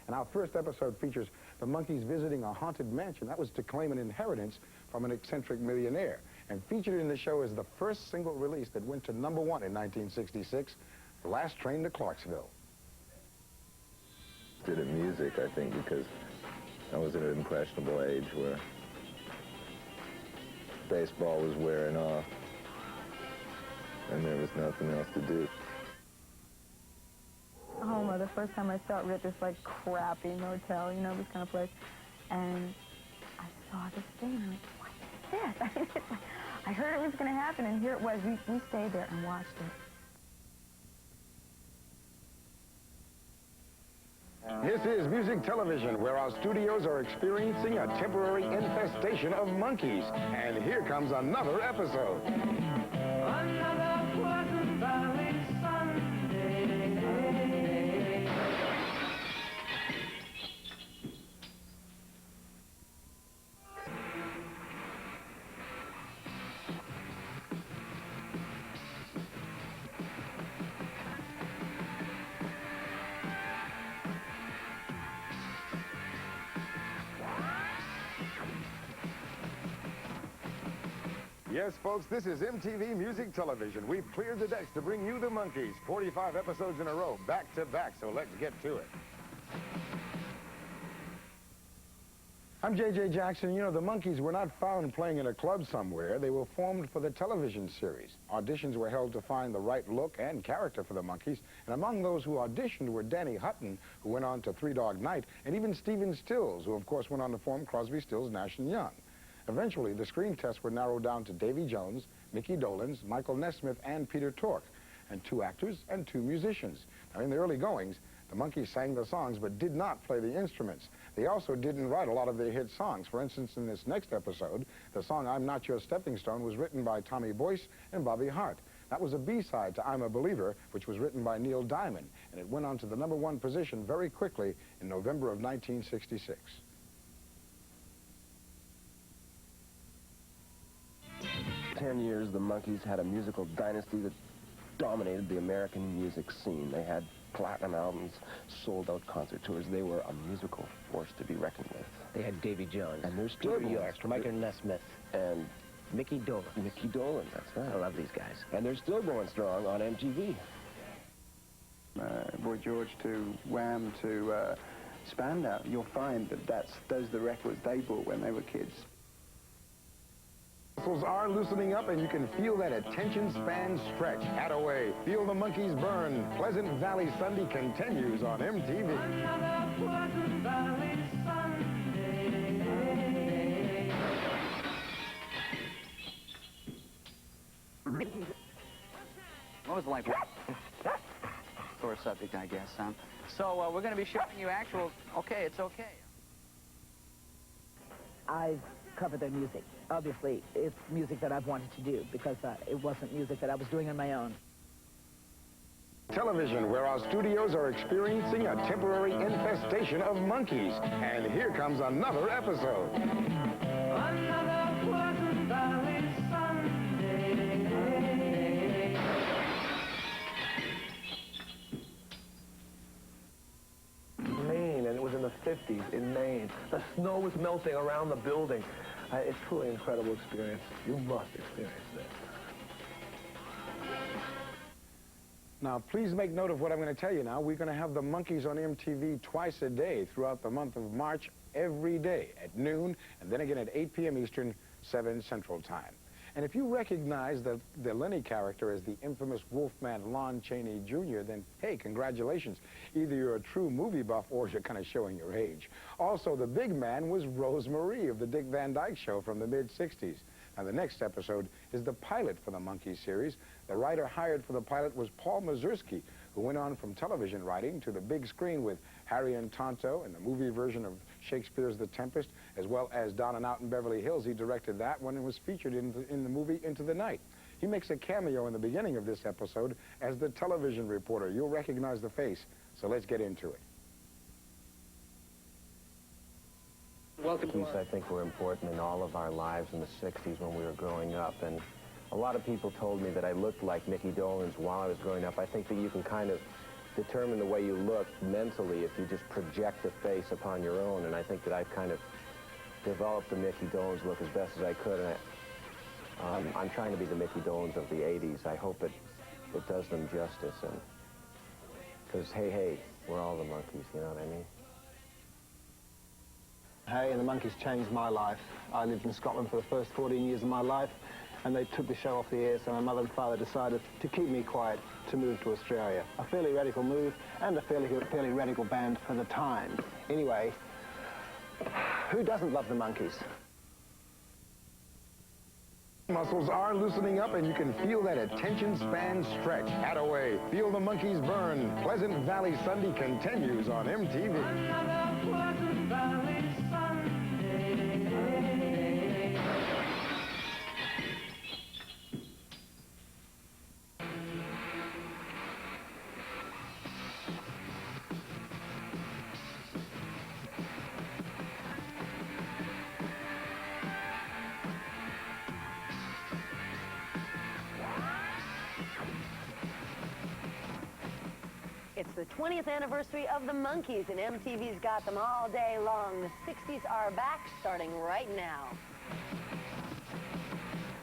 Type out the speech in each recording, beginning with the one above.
And our first episode features the Monkees visiting a haunted mansion. That was to claim an inheritance from an eccentric millionaire. And featured in the show is the first single release that went to #1 in 1966, The Last Train to Clarksville. Did it music, I think, because I was at an impressionable age where baseball was wearing off and there was nothing else to do. Homer, the first time I saw it, we were at this like crappy motel, you know, this kind of place, and I saw this thing, and I'm like, what is this? I heard it was going to happen, and here it was. We stayed there and watched it. This is Music Television, where our studios are experiencing a temporary infestation of monkeys. And here comes another episode. Another Pleasant Valley Sunday. Yes, folks, this is MTV Music Television. We've cleared the decks to bring you the Monkees, 45 episodes in a row, back to back, so let's get to it. I'm J.J. Jackson. You know, the Monkees were not found playing in a club somewhere. They were formed for the television series. Auditions were held to find the right look and character for the Monkees, and among those who auditioned were Danny Hutton, who went on to Three Dog Night, and even Stephen Stills, who of course went on to form Crosby, Stills, Nash & Young. Eventually, the screen tests were narrowed down to Davy Jones, Mickey Dolenz, Michael Nesmith, and Peter Tork, and 2 actors and 2 musicians. Now, in the early goings, the Monkees sang the songs but did not play the instruments. They also didn't write a lot of their hit songs. For instance, in this next episode, the song I'm Not Your Stepping Stone was written by Tommy Boyce and Bobby Hart. That was a B-side to I'm a Believer, which was written by Neil Diamond, and it went on to the #1 position very quickly in November of 1966. For 10 years, the Monkees had a musical dynasty that dominated the American music scene. They had platinum albums, sold-out concert tours. They were a musical force to be reckoned with. They had Davy Jones, and they're still Peter York, Michael Nesmith, and Mickey Dolenz. Mickey Dolenz, that's right. I love these guys. And they're still going strong on MTV. Boy George to Wham to Spandau, you'll find that those are the records they bought when they were kids. Muscles are loosening up, and you can feel that attention span stretch. Attaway, feel the Monkees burn. Pleasant Valley Sunday continues on MTV. Another Pleasant Valley Sunday. What was it like? Sore subject, I guess. So we're going to be showing you actual. Okay, it's okay. I've covered their music. Obviously, it's music that I've wanted to do because it wasn't music that I was doing on my own. Television, where our studios are experiencing a temporary infestation of monkeys. And here comes another episode. Another Pleasant Valley Sunday. Maine, and it was in the 50s in Maine. The snow was melting around the building. It's truly an incredible experience. You must experience this. Now, please make note of what I'm going to tell you now. We're going to have the Monkees on MTV twice a day throughout the month of March, every day at noon, and then again at 8 p.m. Eastern, 7 Central Time. And if you recognize the Lenny character as the infamous Wolfman Lon Chaney Jr., then, hey, congratulations. Either you're a true movie buff or you're kind of showing your age. Also, the big man was Rose Marie of the Dick Van Dyke Show from the mid-60s. Now, the next episode is the pilot for the Monkees series. The writer hired for the pilot was Paul Mazursky, who went on from television writing to the big screen with Harry and Tonto and the movie version of Shakespeare's The Tempest, as well as Down and Out in Beverly Hills. He directed that one and was featured in the movie Into the Night. He makes a cameo in the beginning of this episode as the television reporter. You'll recognize the face, so let's get into it. Monkees, I think, were important in all of our lives in the 60s when we were growing up, and a lot of people told me that I looked like Mickey Dolenz while I was growing up. I think that you can kind of determine the way you look mentally if you just project the face upon your own, and I think that I've kind of developed the Mickey Dolenz look as best as I could, and I'm trying to be the Mickey Dolenz of the 80s. I hope it does them justice, and because, hey, we're all the Monkees, you know what I mean? Hey and the Monkees changed my life. I lived in Scotland for the first 14 years of my life, and they took the show off the air, so my mother and father decided to keep me quiet to move to Australia. A fairly radical move, and a fairly radical band for the time. Anyway, who doesn't love the Monkees? Muscles are loosening up, and you can feel that attention span stretch. Hat away. Feel the Monkees burn. Pleasant Valley Sunday continues on MTV. Another Pleasant Valley Sunday. It's the 20th anniversary of the Monkees, and MTV's got them all day long. The 60s are back, starting right now.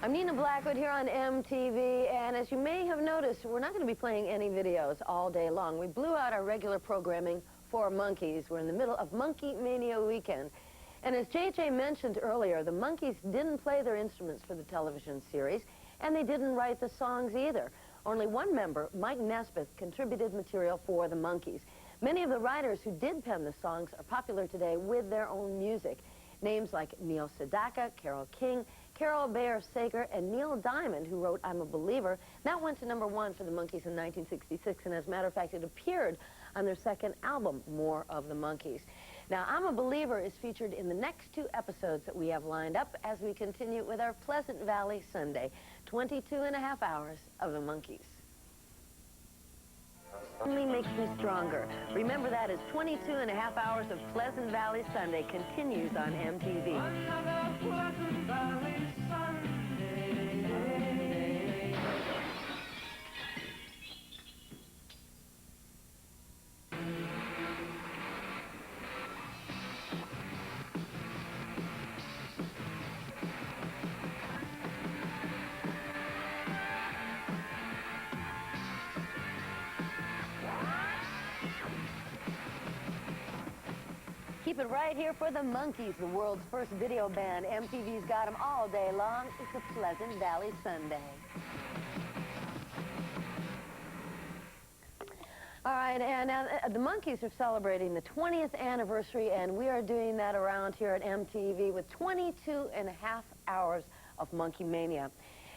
I'm Nina Blackwood here on MTV, and as you may have noticed, we're not going to be playing any videos all day long. We blew out our regular programming for Monkees. We're in the middle of Monkey Mania weekend. And as JJ mentioned earlier, the Monkees didn't play their instruments for the television series, and they didn't write the songs either. Only one member, Mike Nesmith, contributed material for the Monkees. Many of the writers who did pen the songs are popular today with their own music. Names like Neil Sedaka, Carole King, Carol Bayer Sager, and Neil Diamond, who wrote I'm a Believer. That went to #1 for the Monkees in 1966, and as a matter of fact, it appeared on their second album, More of the Monkees. Now, I'm a Believer is featured in the next 2 episodes that we have lined up as we continue with our Pleasant Valley Sunday, 22.5 hours of the Monkees. Only makes me stronger. Remember that as 22.5 hours of Pleasant Valley Sunday continues on MTV. Another Pleasant Valley Sunday. Keep it right here for the Monkees, the world's first video band. MTV's got them all day long. It's a Pleasant Valley Sunday. All right, and the Monkees are celebrating the 20th anniversary, and we are doing that around here at MTV with 22.5 hours of Monkey Mania.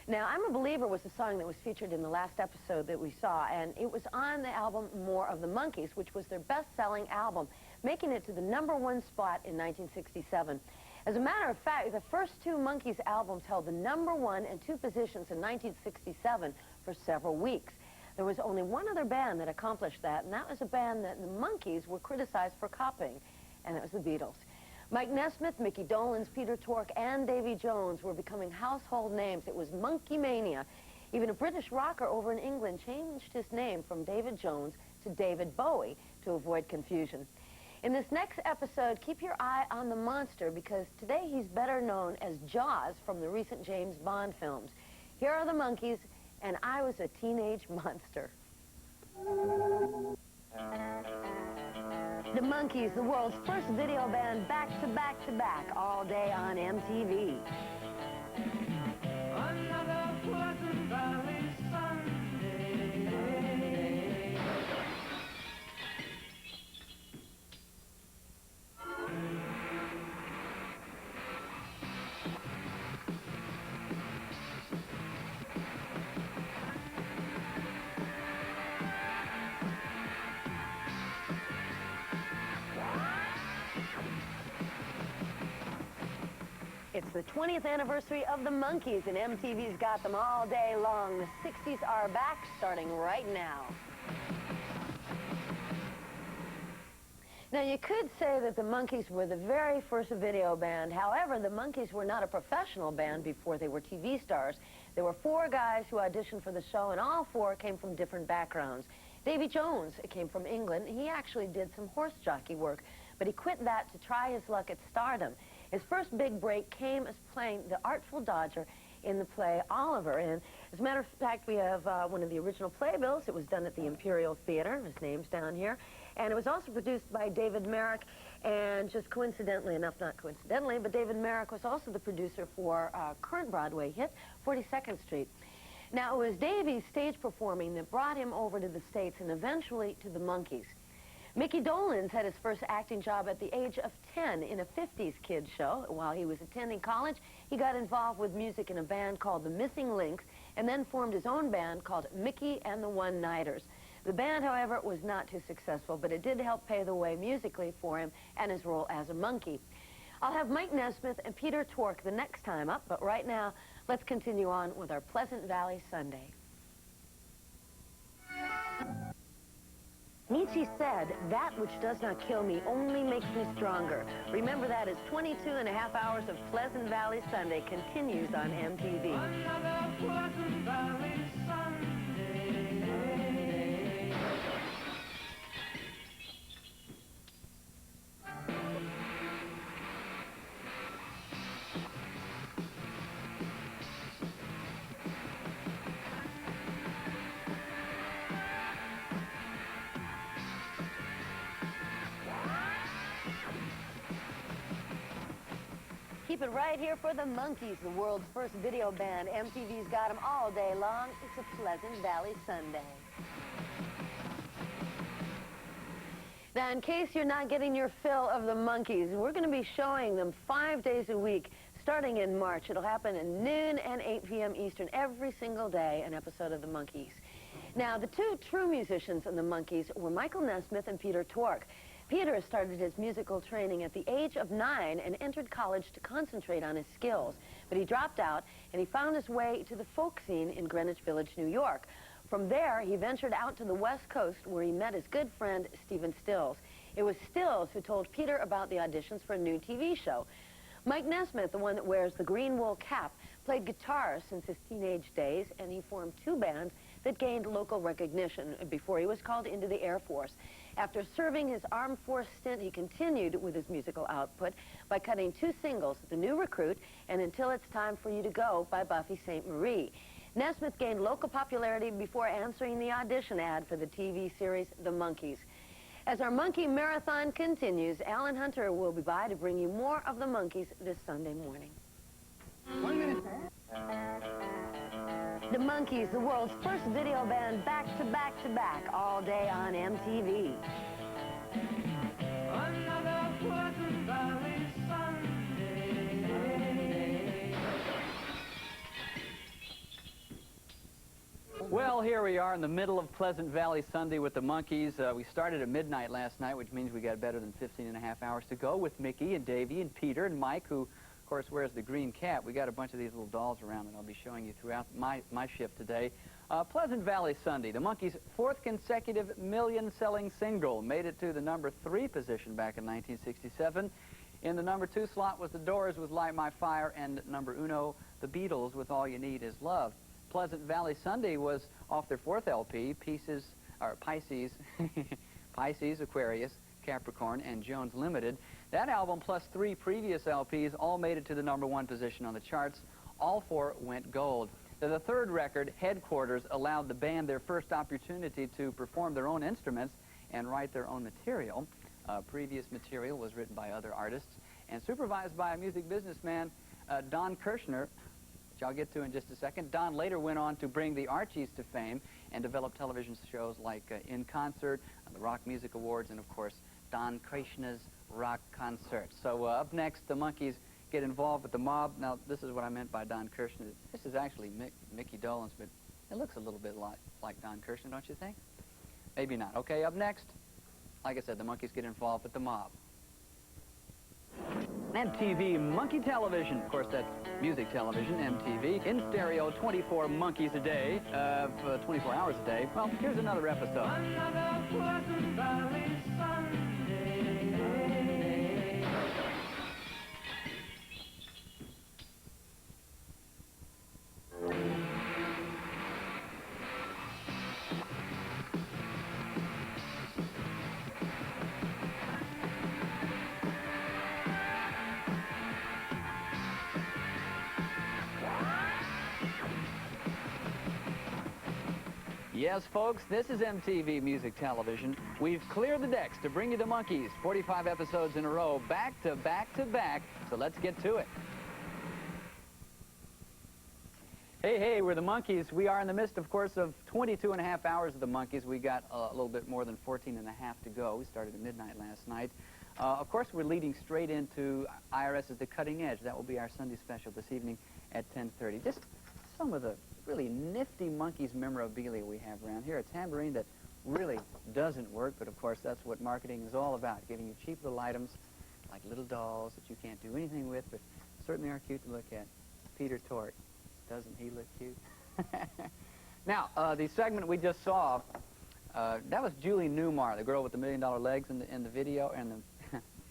Now, I'm a Believer was the song that was featured in the last episode that we saw, and it was on the album More of the Monkees, which was their best-selling album, making it to the #1 spot in 1967. As a matter of fact, the first 2 Monkees albums held the #1 and 2 positions in 1967 for several weeks. There was only one other band that accomplished that, and that was a band that the Monkees were criticized for copying, and it was the Beatles. Mike Nesmith, Mickey Dolenz, Peter Tork, and Davy Jones were becoming household names. It was Monkey Mania. Even a British rocker over in England changed his name from David Jones to David Bowie to avoid confusion. In this next episode, keep your eye on the monster, because today he's better known as Jaws from the recent James Bond films. Here are the Monkees, and I Was a Teenage Monster. The Monkees, the world's first video band, back to back to back, all day on MTV. Another Pleasant Valley Sunday. It's the 20th anniversary of the Monkees, and MTV's got them all day long. The 60s are back, starting right now. Now, you could say that the Monkees were the very first video band. However, the Monkees were not a professional band before they were TV stars. There were 4 guys who auditioned for the show, and all 4 came from different backgrounds. Davy Jones came from England. He actually did some horse jockey work, but he quit that to try his luck at stardom. His first big break came as playing the Artful Dodger in the play Oliver. And as a matter of fact, we have one of the original playbills. It was done at the Imperial Theater. His name's down here. And it was also produced by David Merrick. And just coincidentally enough, not coincidentally, but David Merrick was also the producer for current Broadway hit, 42nd Street. Now, it was Davy's stage performing that brought him over to the States and eventually to the Monkees. Mickey Dolenz had his first acting job at the age of 10 in a 50s kids show. While he was attending college, he got involved with music in a band called the Missing Links and then formed his own band called Mickey and the One-Nighters. The band, however, was not too successful, but it did help pave the way musically for him and his role as a monkey. I'll have Mike Nesmith and Peter Tork the next time up, but right now, let's continue on with our Pleasant Valley Sunday. Nietzsche said, "That which does not kill me only makes me stronger." Remember that as 22.5 hours of Pleasant Valley Sunday continues on MTV. Another Pleasant Valley Sunday. Keep it right here for the Monkees, the world's first video band. MTV's got them all day long. It's a Pleasant Valley Sunday. Now, in case you're not getting your fill of the Monkees, we're going to be showing them 5 days a week, starting in March. It'll happen at noon and 8 p.m. Eastern every single day, an episode of the Monkees. Now, the two true musicians in the Monkees were Michael Nesmith and Peter Tork. Peter started his musical training at the age of 9 and entered college to concentrate on his skills. But he dropped out, and he found his way to the folk scene in Greenwich Village, New York. From there, he ventured out to the West Coast, where he met his good friend, Stephen Stills. It was Stills who told Peter about the auditions for a new TV show. Mike Nesmith, the one that wears the green wool cap, played guitar since his teenage days, and he formed two bands that gained local recognition before he was called into the Air Force. After serving his Armed Force stint, he continued with his musical output by cutting two singles, The New Recruit and Until It's Time for You to Go by Buffy St. Marie. Nesmith gained local popularity before answering the audition ad for the TV series The Monkees. As our Monkey Marathon continues, Alan Hunter will be by to bring you more of the Monkees this Sunday morning. 1 minute. The Monkees, the world's first video band, back to back to back, all day on MTV. Another Pleasant Valley Sunday. Well, here we are in the middle of Pleasant Valley Sunday with the Monkees. We started at midnight last night, which means we got better than 15.5 hours to go with Mickey and Davy and Peter and Mike, who, of course, wears the green cap. We got a bunch of these little dolls around that I'll be showing you throughout my shift today. Pleasant Valley Sunday, the Monkees' fourth consecutive million-selling single, made it to the number 3 position back in 1967. In the number 2 slot was The Doors with Light My Fire, and number uno, The Beatles with All You Need Is Love. Pleasant Valley Sunday was off their 4th LP, Pisces, Aquarius, Capricorn, and Jones Limited. That album, plus 3 previous LPs, all made it to the number 1 position on the charts. All 4 went gold. The third record, Headquarters, allowed the band their first opportunity to perform their own instruments and write their own material. Previous material was written by other artists and supervised by a music businessman, Don Kirshner, which I'll get to in just a second. Don later went on to bring the Archies to fame and develop television shows like In Concert, the Rock Music Awards, and of course, Don Kirshner's Rock Concert. So up next, the Monkees get involved with the mob. Now, this is what I meant by Don Kirshner. This is actually Mickey Dolenz, but it looks a little bit like Don Kirshner, don't you think? Maybe not. Okay, up next, like I said, the Monkees get involved with the mob. MTV Monkey Television. Of course, that's music television, MTV. In stereo, 24 monkeys a day, 24 hours a day. Well, here's another episode. Another Pleasant Valley Sunday. Yes, folks, this is MTV Music Television. We've cleared the decks to bring you the Monkees, 45 episodes in a row, back to back to back. So let's get to it. Hey, we're the Monkees. We are in the midst, of course, of 22 and a half hours of the Monkees. We got a little bit more than 14 and a half to go. We started at midnight last night. Of course, we're leading straight into IRS's The Cutting Edge. That will be our Sunday special this evening at 10:30. Just some of the really nifty Monkees memorabilia we have around here. A tambourine that really doesn't work, but of course that's what marketing is all about, giving you cheap little items like little dolls that you can't do anything with, but certainly are cute to look at. Peter Tork, doesn't he look cute? Now, the segment we just saw, that was Julie Newmar, the girl with the $1 million legs in the video and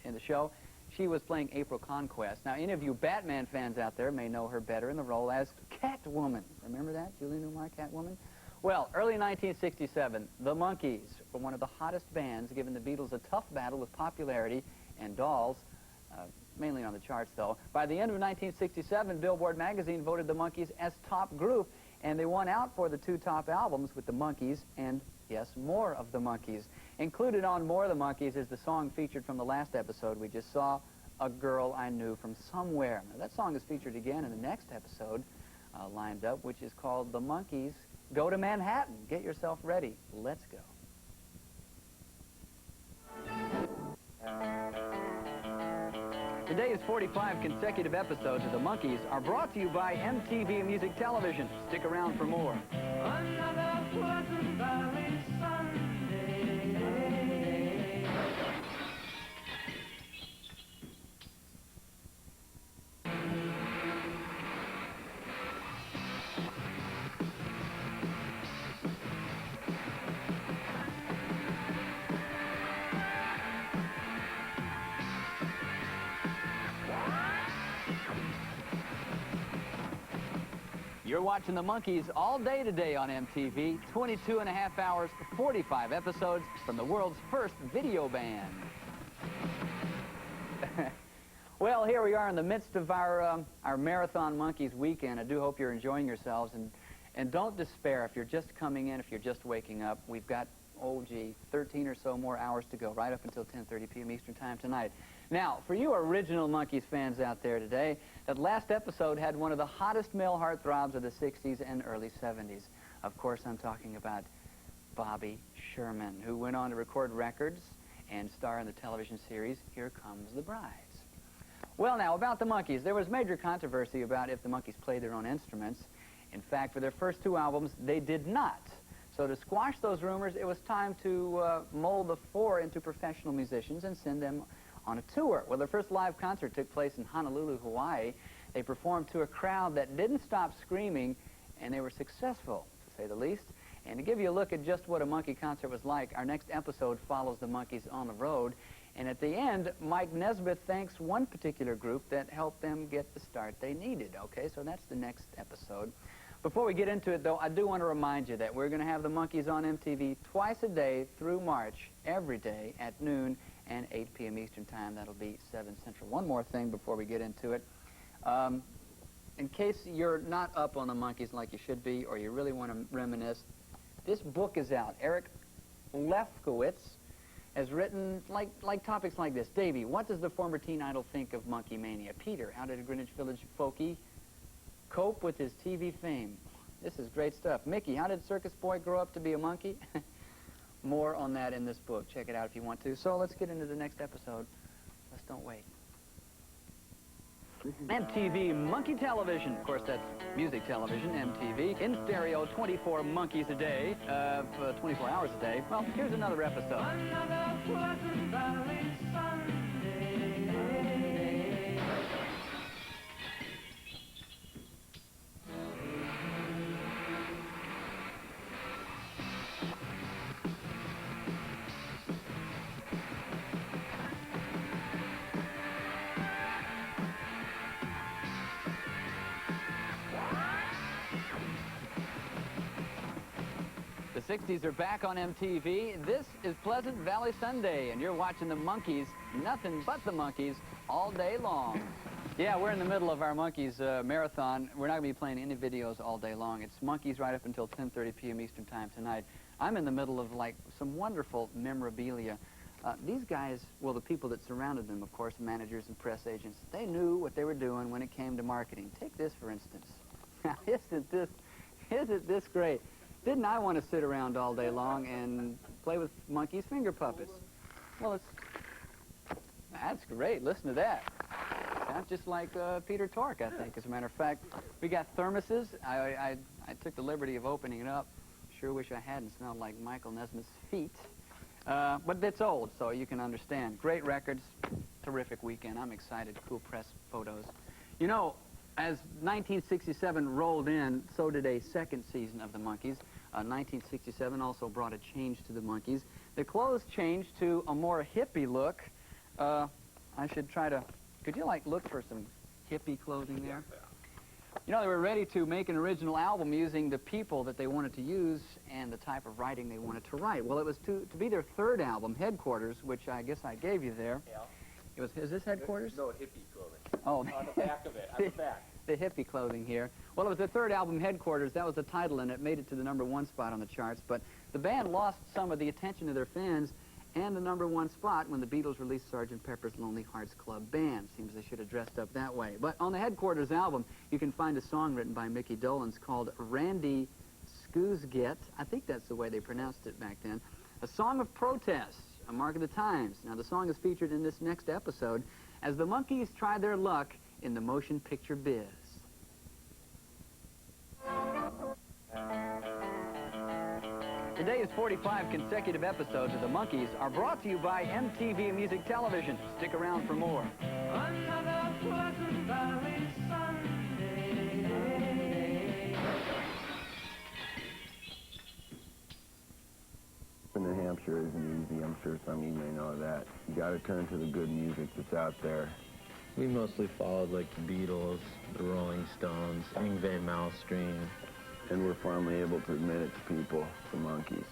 in the show. She was playing April Conquest. Now, any of you Batman fans out there may know her better in the role as Catwoman. Remember that, Julie Newmar, Catwoman? Well, early 1967, the Monkees were one of the hottest bands, giving the Beatles a tough battle with popularity and dolls, mainly on the charts, though. By the end of 1967, Billboard magazine voted the Monkees as top group, and they won out for the 2 top albums with the Monkees and, yes, More of the Monkees. Included on More of the Monkees is the song featured from the last episode we just saw, A Girl I Knew from Somewhere. Now, that song is featured again in the next episode lined up, which is called The Monkees Go to Manhattan. Get yourself ready. Let's go. Today's 45 consecutive episodes of The Monkees are brought to you by MTV Music Television. Stick around for more. Another Pleasant Valley Sunday. You're watching The Monkees all day today on MTV. 22 and a half hours, 45 episodes from the world's first video band. Well, here we are in the midst of our Marathon Monkees weekend. I do hope you're enjoying yourselves. And don't despair if you're just coming in, if you're just waking up. We've got, 13 or so more hours to go, right up until 10:30 p.m. Eastern Time tonight. Now, for you original Monkees fans out there today, that last episode had one of the hottest male heartthrobs of the 60s and early 70s. Of course, I'm talking about Bobby Sherman, who went on to record records and star in the television series Here Comes the Brides. Well, now, about the Monkees, there was major controversy about if the Monkees played their own instruments. In fact, for their first 2 albums, they did not. So to squash those rumors, it was time to mold the 4 into professional musicians and send them on a tour. Well, their first live concert took place in Honolulu, Hawaii. They performed to a crowd that didn't stop screaming, and they were successful, to say the least. And to give you a look at just what a Monkee concert was like, our next episode follows the Monkees on the road. And at the end, Mike Nesbitt thanks one particular group that helped them get the start they needed. Okay, so that's the next episode. Before we get into it, though, I do want to remind you that we're going to have the Monkees on MTV twice a day through March, every day at noon and 8 p.m. Eastern Time. That'll be 7 Central. One more thing before we get into it. In case you're not up on the Monkees like you should be, or you really want to reminisce, this book is out. Eric Lefkowitz has written like topics like this. Davey, what does the former teen idol think of Monkey Mania? Peter, how did a Greenwich Village folkie cope with his TV fame? This is great stuff. Mickey, how did Circus Boy grow up to be a monkey? More on that in this book. Check it out if you want to. So let's get into the next episode. Let's don't wait. MTV Monkey Television. Of course, that's music television, MTV. In stereo, 24 Monkees a day, 24 hours a day. Well, here's another episode. Another Pleasant Valley Sunday. The 60s are back on MTV. This is Pleasant Valley Sunday, and you're watching the Monkees, nothing but the Monkees, all day long. Yeah, we're in the middle of our Monkees marathon. We're not going to be playing any videos all day long. It's Monkees right up until 10:30 p.m. Eastern Time tonight. I'm in the middle of, like, some wonderful memorabilia. These guys, well, the people that surrounded them, of course, managers and press agents, they knew what they were doing when it came to marketing. Take this, for instance. Now, isn't this great? Didn't I want to sit around all day long and play with Monkees finger puppets? Well, that's great. Listen to that. Sounds just like Peter Tork, I think. As a matter of fact, we got thermoses. I took the liberty of opening it up. Sure wish I hadn't smelled like Michael Nesmith's feet. But it's old, so you can understand. Great records, terrific weekend. I'm excited. Cool press photos. You know, as 1967 rolled in, so did a second season of the Monkees. 1967 also brought a change to the Monkees. The clothes changed to a more hippie look. I should try to... Could you, like, look for some hippie clothing there? You know, they were ready to make an original album using the people that they wanted to use and the type of writing they wanted to write. Well, it was to be their third album, Headquarters, which I guess I gave you there. Yeah. It was, is this Headquarters? No, hippie clothing. Oh. On the back of it, on the back. The hippie clothing here. Well, it was their third album, Headquarters. That was the title, and it made it to the #1 spot on the charts. But the band lost some of the attention of their fans and the #1 spot when the Beatles released Sgt. Pepper's Lonely Hearts Club Band. Seems they should have dressed up that way. But on the Headquarters album, you can find a song written by Mickey Dolenz called Randy Scoosget. I think that's the way they pronounced it back then. A song of protest, a mark of the times. Now, the song is featured in this next episode as the Monkees try their luck in the motion picture biz. Today's 45 consecutive episodes of the Monkees are brought to you by MTV Music Television. Stick around for more. Another Pleasant Valley Sunday. New Hampshire isn't easy. I'm sure some of you may know that. You got to turn to the good music that's out there. We mostly followed, like, the Beatles, the Rolling Stones, Yngwie Malmsteen. And we're finally able to admit it to people, the Monkees.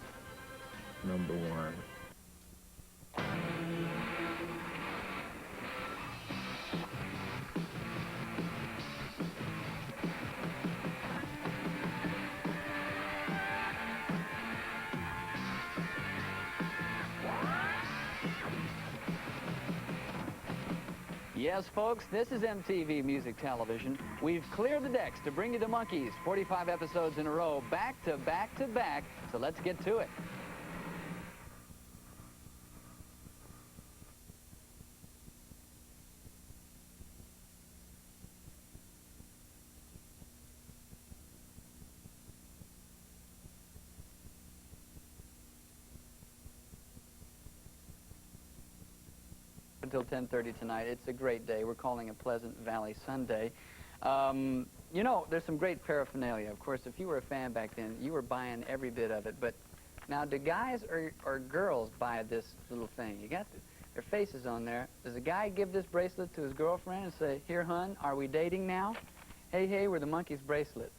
#1. Yes, folks, this is MTV Music Television. We've cleared the decks to bring you the Monkees, 45 episodes in a row, back to back to back, so let's get to it. Until 10:30 tonight. It's a great day. We're calling it Pleasant Valley Sunday. You know, there's some great paraphernalia. Of course, if you were a fan back then, you were buying every bit of it. But now, do guys or girls buy this little thing? You got their faces on there. Does a guy give this bracelet to his girlfriend and say, "Here, hun, are we dating now? Hey, we're the Monkees bracelet."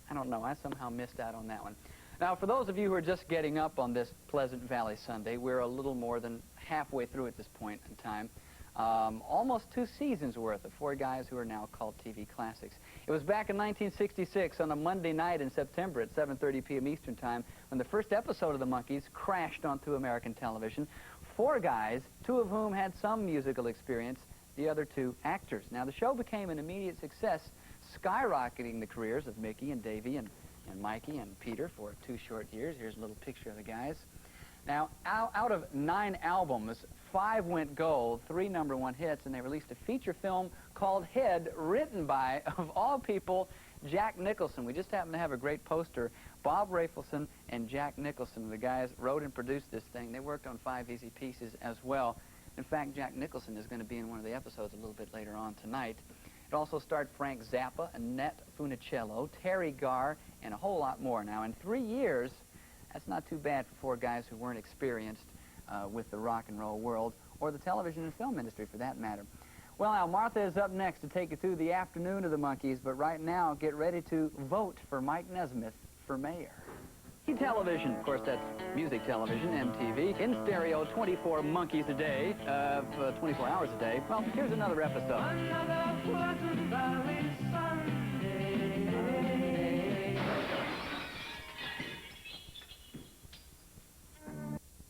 I don't know. I somehow missed out on that one. Now, for those of you who are just getting up on this Pleasant Valley Sunday, we're a little more than halfway through at this point in time. Almost 2 seasons worth of 4 guys who are now called TV classics. It was back in 1966 on a Monday night in September at 7:30 p.m. Eastern Time when the first episode of the Monkees crashed onto American television. 4 guys, 2 of whom had some musical experience, the other 2 actors. Now, the show became an immediate success, skyrocketing the careers of Mickey and Davy and Mikey and Peter for 2 short years. Here's a little picture of the guys. Now, out of 9 albums, 5 went gold, 3 #1 hits, and they released a feature film called Head, written by, of all people, Jack Nicholson. We just happen to have a great poster. Bob Rafelson and Jack Nicholson, the guys wrote and produced this thing. They worked on 5 Easy Pieces as well. In fact, Jack Nicholson is going to be in one of the episodes a little bit later on tonight. It also starred Frank Zappa, Annette Funicello, Terry Garr, and a whole lot more. Now, in 3 years, that's not too bad for 4 guys who weren't experienced with the rock and roll world, or the television and film industry for that matter. Well, now, Martha is up next to take you through the afternoon of the Monkees, but right now, get ready to vote for Mike Nesmith for mayor. Television, of course, that's music television, MTV, in stereo, 24 Monkees a day, 24 hours a day. Well, here's another episode.